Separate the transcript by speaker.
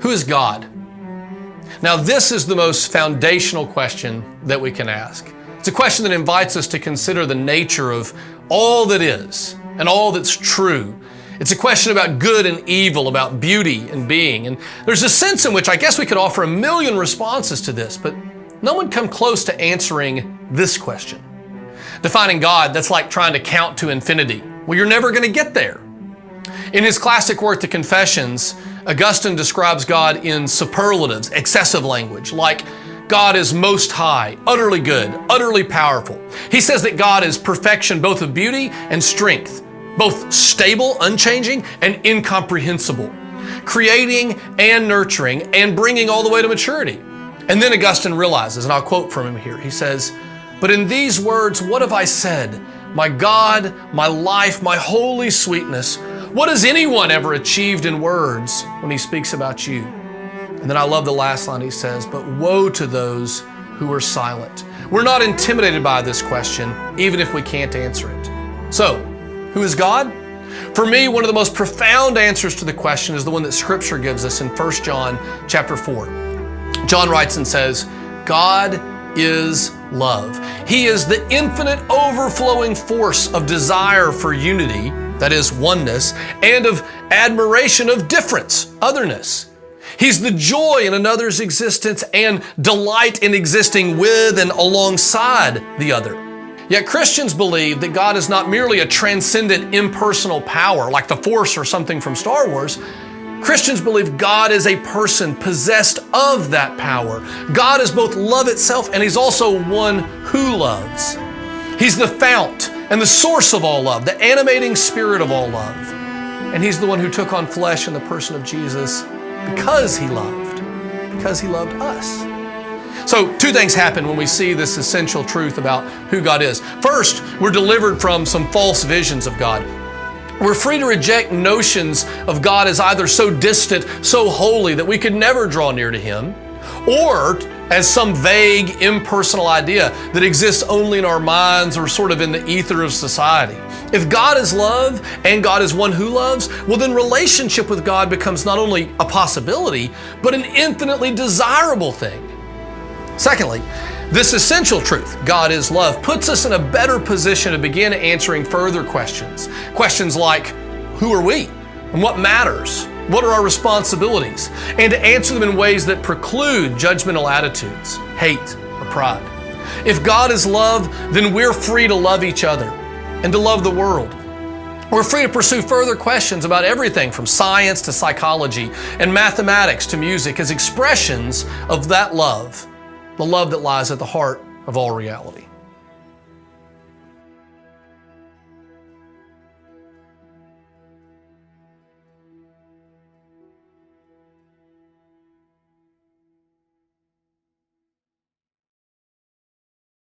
Speaker 1: Who is God? Now, this is the most foundational question that we can ask. It's a question that invites us to consider the nature of all that is and all that's true. It's a question about good and evil, about beauty and being. And there's a sense in which I guess we could offer a million responses to this, but no one come close to answering this question. Defining God, that's like trying to count to infinity. Well, you're never going to get there. In his classic work, The Confessions, Augustine describes God in superlatives, excessive language, like God is most high, utterly good, utterly powerful. He says that God is perfection both of beauty and strength, both stable, unchanging, and incomprehensible, creating and nurturing and bringing all the way to maturity. And then Augustine realizes, and I'll quote from him here, he says, "But in these words, what have I said? My God, my life, my holy sweetness, what has anyone ever achieved in words when he speaks about you?" And then I love the last line he says, "But woe to those who are silent." We're not intimidated by this question, even if we can't answer it. So, who is God? For me, one of the most profound answers to the question is the one that Scripture gives us in 1 John chapter 4. John writes and says, "God is love. He is the infinite overflowing force of desire for unity," that is oneness, "and of admiration of difference," otherness. He's the joy in another's existence and delight in existing with and alongside the other. Yet Christians believe that God is not merely a transcendent impersonal power like the Force or something from Star Wars. Christians believe God is a person possessed of that power. God is both love itself, and He's also one who loves. He's the fount and the source of all love, the animating spirit of all love. And He's the one who took on flesh in the person of Jesus because He loved us. So two things happen when we see this essential truth about who God is. First, we're delivered from some false visions of God. We're free to reject notions of God as either so distant, so holy that we could never draw near to Him, or as some vague, impersonal idea that exists only in our minds or sort of in the ether of society. If God is love and God is one who loves, well then relationship with God becomes not only a possibility, but an infinitely desirable thing. Secondly, this essential truth, God is love, puts us in a better position to begin answering further questions. Questions like, who are we? And what matters? What are our responsibilities? And to answer them in ways that preclude judgmental attitudes, hate, or pride. If God is love, then we're free to love each other and to love the world. We're free to pursue further questions about everything from science to psychology and mathematics to music as expressions of that love, the love that lies at the heart of all reality.